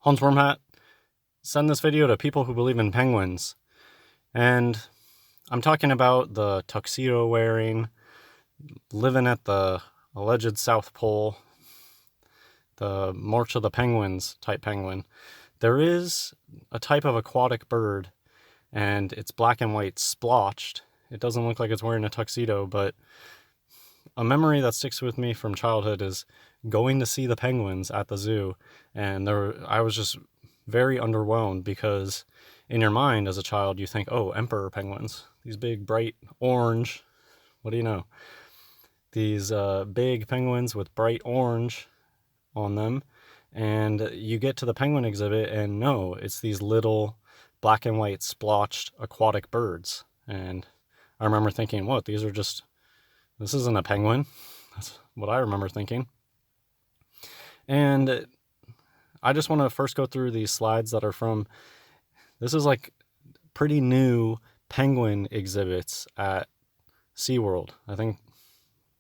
Huntsworm Hat. Send this video to people who believe in penguins. And I'm talking about the tuxedo wearing, living at the alleged South Pole, the March of the Penguins type penguin. There is a type of aquatic bird, and it's black and white splotched. It doesn't look like it's wearing a tuxedo, but a memory that sticks with me from childhood is going to see the penguins at the zoo, and I was just very underwhelmed because in your mind as a child you think, oh, emperor penguins, these big bright orange, what do you know, these big penguins with bright orange on them, and you get to the penguin exhibit and no, it's these little black and white splotched aquatic birds. And I remember thinking, what, this isn't a penguin. That's what I remember thinking. And I just want to first go through these slides that are from, this is like pretty new penguin exhibits at SeaWorld. I think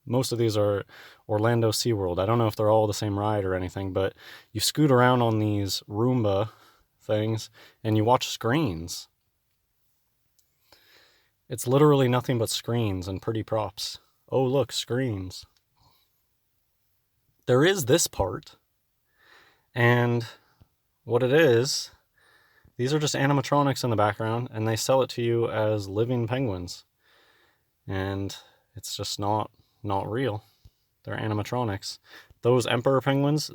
most of these are Orlando SeaWorld. I don't know if they're all the same ride or anything, but you scoot around on these Roomba things and you watch screens. It's literally nothing but screens and pretty props. Oh, look, screens. There is this part, and what it is, these are just animatronics in the background, and they sell it to you as living penguins. And it's just not real. They're animatronics. Those emperor penguins,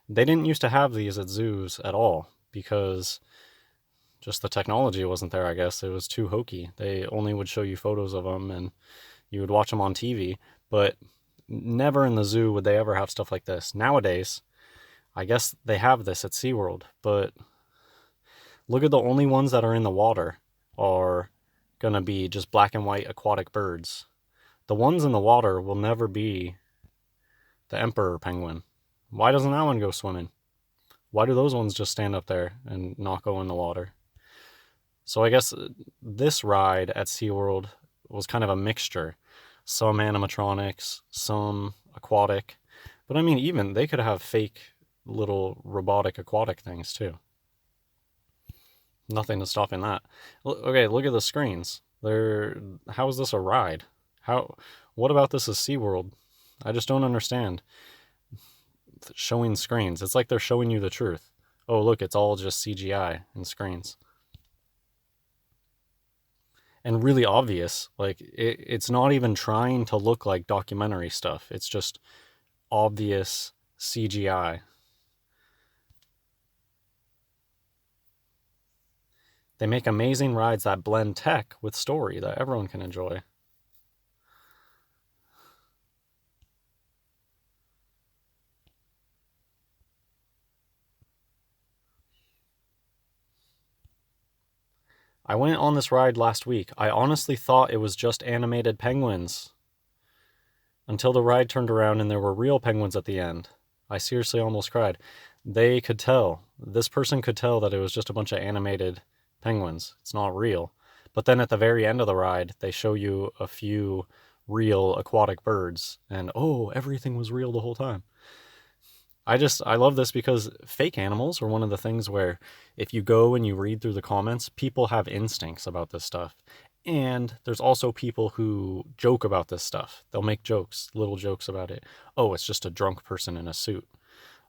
they didn't used to have these at zoos at all because just the technology wasn't there, I guess. It was too hokey. They only would show you photos of them, and you would watch them on TV, but never in the zoo would they ever have stuff like this. Nowadays, I guess they have this at SeaWorld, but look at the only ones that are in the water are going to be just black and white aquatic birds. The ones in the water will never be the emperor penguin. Why doesn't that one go swimming? Why do those ones just stand up there and not go in the water? So I guess this ride at SeaWorld was kind of a mixture. Some animatronics, some aquatic. But I mean, even they could have fake little robotic aquatic things too. Nothing to stopping that. Okay, look at the screens. How is this a ride? What about this is SeaWorld? I just don't understand. Showing screens. It's like they're showing you the truth. Oh, look, it's all just CGI and screens. And really obvious. Like, it's not even trying to look like documentary stuff. It's just obvious CGI. They make amazing rides that blend tech with story that everyone can enjoy. I went on this ride last week. I honestly thought it was just animated penguins. Until the ride turned around and there were real penguins at the end. I seriously almost cried. They could tell. This person could tell that it was just a bunch of animated penguins. It's not real. But then at the very end of the ride, they show you a few real aquatic birds. And oh, everything was real the whole time. I love this because fake animals are one of the things where if you go and you read through the comments, people have instincts about this stuff. And there's also people who joke about this stuff. They'll make jokes, little jokes about it. Oh, it's just a drunk person in a suit.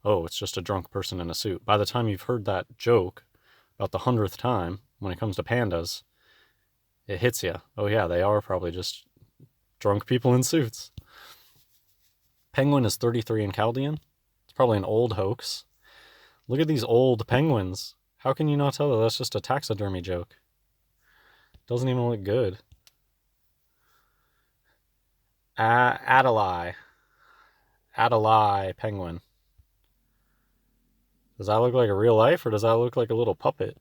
Oh, it's just a drunk person in a suit. By the time you've heard that joke about the 100th time, when it comes to pandas, it hits you. Oh yeah, they are probably just drunk people in suits. Penguin is 33 in Chaldean. It's probably an old hoax. Look at these old penguins. How can you not tell that that's just a taxidermy joke? Doesn't even look good. Adelie penguin. Does that look like a real life or does that look like a little puppet?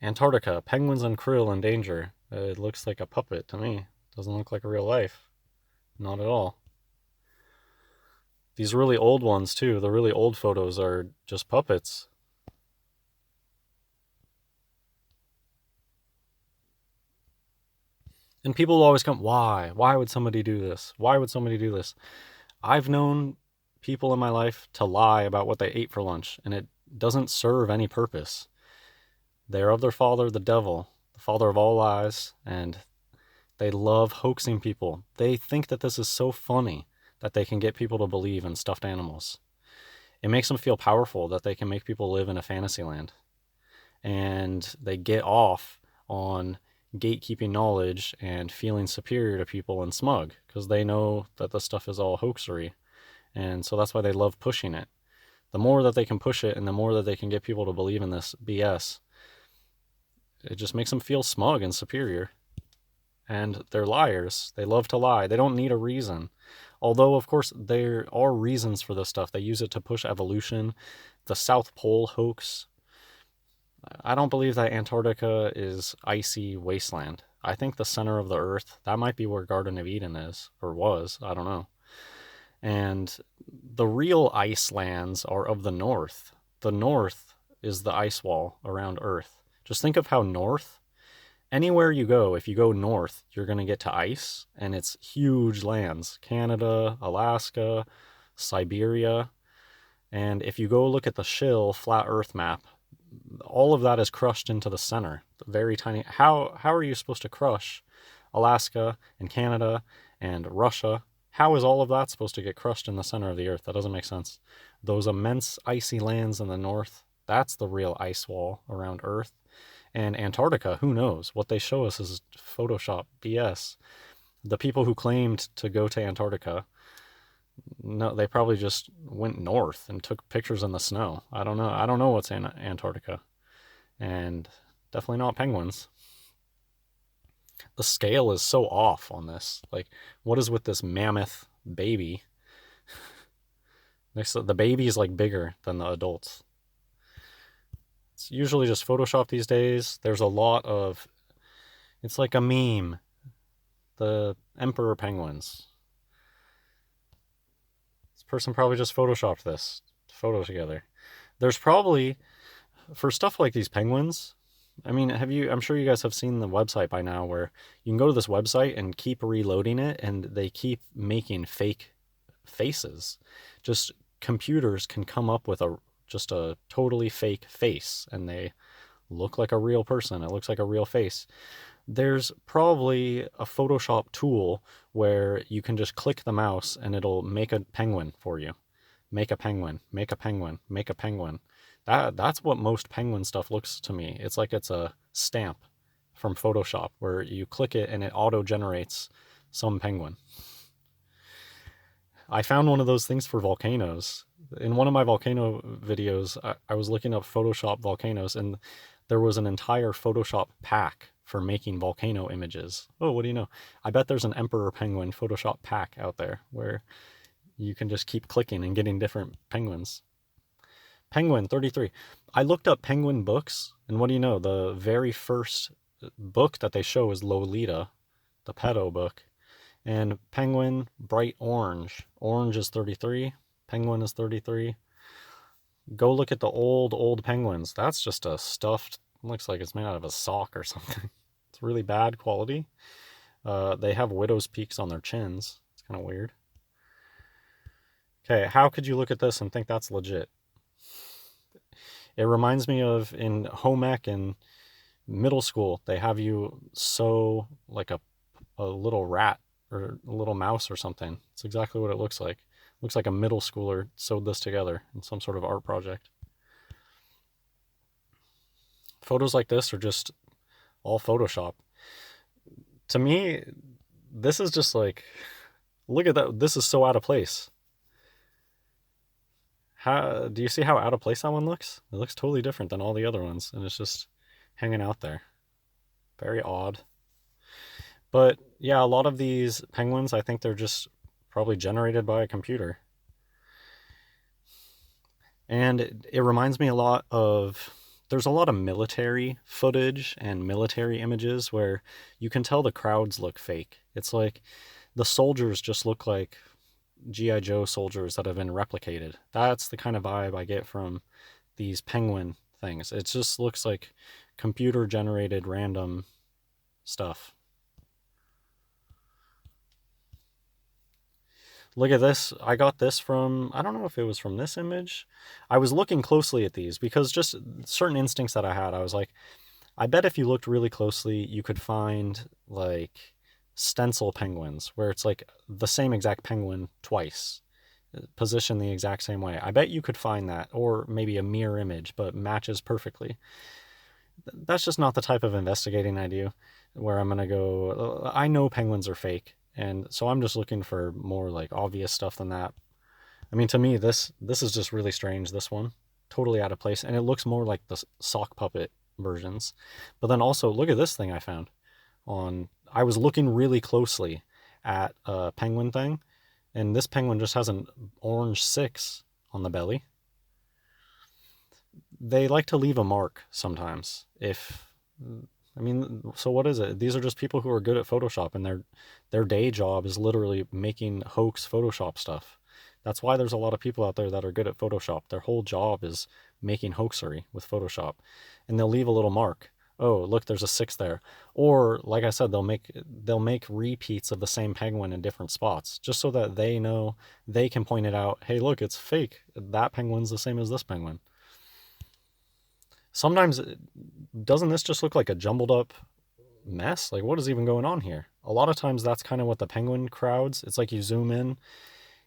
Antarctica, penguins and krill in danger. It looks like a puppet to me. Doesn't look like a real life. Not at all. These really old ones too, the really old photos are just puppets. And people will always come, why? Why would somebody do this? Why would somebody do this? I've known people in my life to lie about what they ate for lunch, and it doesn't serve any purpose. They are of their father, the devil, the father of all lies, and they love hoaxing people. They think that this is so funny that they can get people to believe in stuffed animals. It makes them feel powerful that they can make people live in a fantasy land. And they get off on gatekeeping knowledge and feeling superior to people and smug because they know that this stuff is all hoaxery. And so that's why they love pushing it. The more that they can push it and the more that they can get people to believe in this BS, it just makes them feel smug and superior. And they're liars. They love to lie. They don't need a reason. Although, of course, there are reasons for this stuff. They use it to push evolution. The South Pole hoax. I don't believe that Antarctica is icy wasteland. I think the center of the Earth, that might be where Garden of Eden is, or was, I don't know. And the real ice lands are of the north. The north is the ice wall around Earth. Just think of how north, anywhere you go, if you go north, you're going to get to ice, and it's huge lands. Canada, Alaska, Siberia. And if you go look at the Shill flat Earth map, all of that is crushed into the center. Very tiny. How are you supposed to crush Alaska and Canada and Russia? How is all of that supposed to get crushed in the center of the Earth? That doesn't make sense. Those immense icy lands in the north, that's the real ice wall around Earth. And Antarctica, who knows? What they show us is Photoshop BS. The people who claimed to go to Antarctica, no, they probably just went north and took pictures in the snow. I don't know. I don't know what's in Antarctica. And definitely not penguins. The scale is so off on this. Like, what is with this mammoth baby? The baby is like bigger than the adults. It's usually just Photoshop these days. There's a lot of, it's like a meme. The emperor penguins. This person probably just Photoshopped this photo together. There's probably, for stuff like these penguins, I mean, I'm sure you guys have seen the website by now where you can go to this website and keep reloading it and they keep making fake faces. Just computers can come up with just a totally fake face and they look like a real person. It looks like a real face. There's probably a Photoshop tool where you can just click the mouse and it'll make a penguin for you. Make a penguin, make a penguin, make a penguin. That's what most penguin stuff looks to me. It's like it's a stamp from Photoshop where you click it and it auto-generates some penguin. I found one of those things for volcanoes. In one of my volcano videos, I was looking up Photoshop volcanoes, and there was an entire Photoshop pack for making volcano images. Oh, what do you know? I bet there's an emperor penguin Photoshop pack out there where you can just keep clicking and getting different penguins. Penguin 33. I looked up penguin books, and what do you know? The very first book that they show is Lolita, the pedo book. And penguin, bright orange. Orange is 33. Penguin is 33. Go look at the old penguins. That's just a stuffed, looks like it's made out of a sock or something. It's really bad quality. They have widow's peaks on their chins. It's kind of weird. Okay, how could you look at this and think that's legit? It reminds me of in home ec in middle school, they have you sew like a little rat or a little mouse or something. It's exactly what it looks like. It looks like a middle schooler sewed this together in some sort of art project. Photos like this are just all Photoshop. To me, this is just like, look at that. This is so out of place. Do you see how out of place that one looks? It looks totally different than all the other ones, and it's just hanging out there. Very odd. But yeah, a lot of these penguins, I think they're just probably generated by a computer. And it reminds me a lot of, there's a lot of military footage and military images where you can tell the crowds look fake. It's like the soldiers just look like G.I. Joe soldiers that have been replicated. That's the kind of vibe I get from these penguin things. It just looks like computer generated random stuff. Look at this. I got this from, I don't know if it was from this image. I was looking closely at these because just certain instincts that I had. I was like, I bet if you looked really closely, you could find like stencil penguins where it's like the same exact penguin twice, positioned the exact same way. I bet you could find that, or maybe a mirror image, but matches perfectly. That's just not the type of investigating I do where I'm going to go, I know penguins are fake. And so I'm just looking for more like obvious stuff than that. I mean, to me, this is just really strange. This one, totally out of place, and it looks more like the sock puppet versions. But then also, look at this thing I found on. I was looking really closely at a penguin thing, and this penguin just has an orange 6 on the belly. They like to leave a mark sometimes. I mean, so what is it? These are just people who are good at Photoshop, and their day job is literally making hoax Photoshop stuff. That's why there's a lot of people out there that are good at Photoshop. Their whole job is making hoaxery with Photoshop, and they'll leave a little mark. Oh, look, there's a 6 there. Or like I said, they'll make repeats of the same penguin in different spots, just so that they know they can point it out. Hey, look, it's fake. That penguin's the same as this penguin. Sometimes, doesn't this just look like a jumbled up mess? Like, what is even going on here? A lot of times that's kind of what the penguin crowds, it's like you zoom in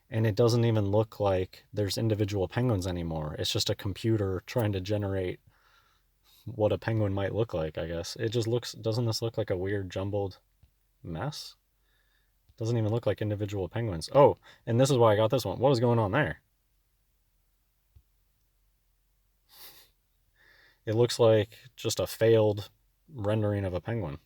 and it doesn't even look like there's individual penguins anymore. It's just a computer trying to generate what a penguin might look like, I guess. It just looks, doesn't this look like a weird jumbled mess? Doesn't even look like individual penguins. Oh, and this is why I got this one. What is going on there? It looks like just a failed rendering of a penguin.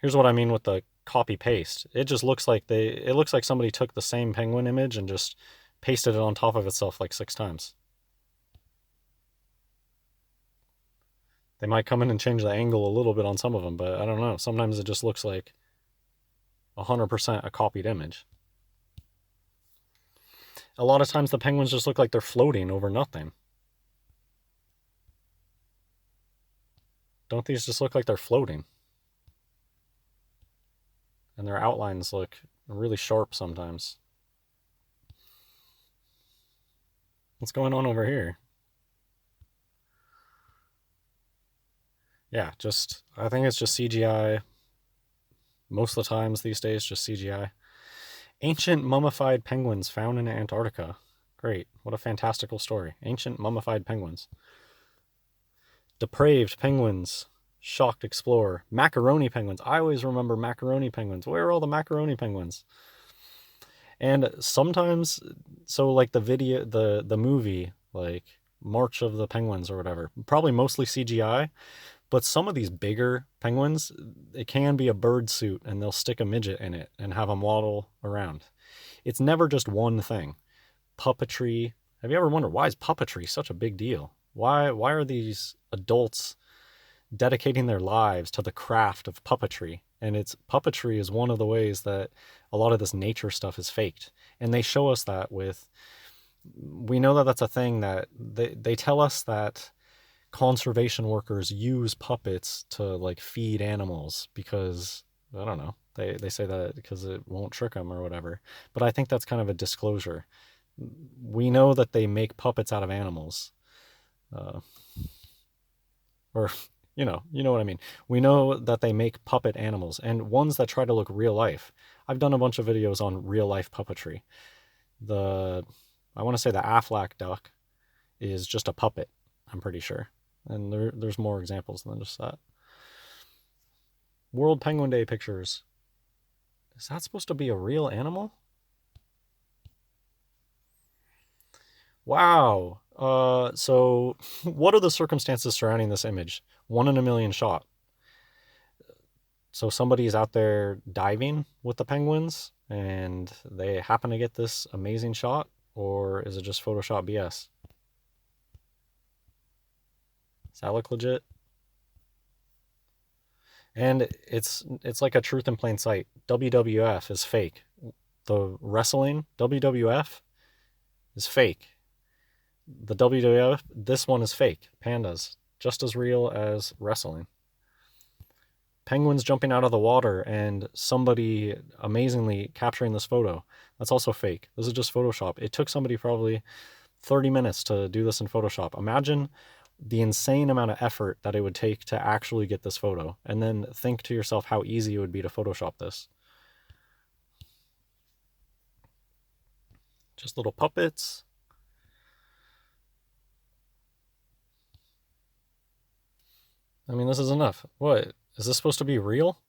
Here's what I mean with the copy paste. It just looks like it looks like somebody took the same penguin image and just pasted it on top of itself like 6 times. They might come in and change the angle a little bit on some of them, but I don't know. Sometimes it just looks like 100% a copied image. A lot of times the penguins just look like they're floating over nothing. Don't these just look like they're floating? And their outlines look really sharp sometimes. What's going on over here? Yeah, I think it's just CGI. Most of the times these days, just CGI. Ancient mummified penguins found in Antarctica. Great. What a fantastical story. Ancient mummified penguins. Depraved penguins. Shocked explorer. Macaroni penguins. I always remember macaroni penguins. Where are all the macaroni penguins? And sometimes, so like the movie, like March of the Penguins or whatever, probably mostly CGI, but some of these bigger penguins, it can be a bird suit and they'll stick a midget in it and have them waddle around. It's never just one thing. Puppetry. Have you ever wondered why is puppetry such a big deal? Why are these adults dedicating their lives to the craft of puppetry? And it's puppetry is one of the ways that a lot of this nature stuff is faked. And they show us that with, we know that that's a thing that they tell us that conservation workers use puppets to like feed animals because, I don't know, they say that because it won't trick them or whatever. But I think that's kind of a disclosure. We know that they make puppets out of animals. Or you know what I mean. We know that they make puppet animals and ones that try to look real life. I've done a bunch of videos on real life puppetry. I want to say the Aflac duck is just a puppet, I'm pretty sure. And there's more examples than just that. World Penguin Day pictures. Is that supposed to be a real animal? Wow. So what are the circumstances surrounding this image? 1 in a million shot. So somebody's out there diving with the penguins and they happen to get this amazing shot, or is it just Photoshop BS? Does that look legit? And it's like a truth in plain sight. WWF is fake. The wrestling WWF is fake. The WWF, this one is fake. Pandas, just as real as wrestling. penguins jumping out of the water and somebody amazingly capturing this photo. That's also fake. This is just Photoshop. It took somebody probably 30 minutes to do this in Photoshop. Imagine the insane amount of effort that it would take to actually get this photo, and then think to yourself how easy it would be to Photoshop this. Just little puppets. I mean, this is enough. What? Is this supposed to be real?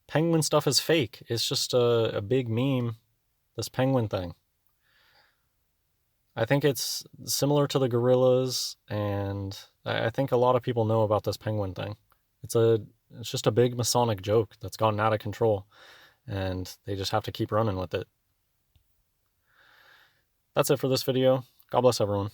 Penguin stuff is fake. It's just a big meme, this penguin thing. I think it's similar to the gorillas, and I think a lot of people know about this penguin thing. It's just a big Masonic joke that's gotten out of control, and they just have to keep running with it. That's it for this video. God bless everyone.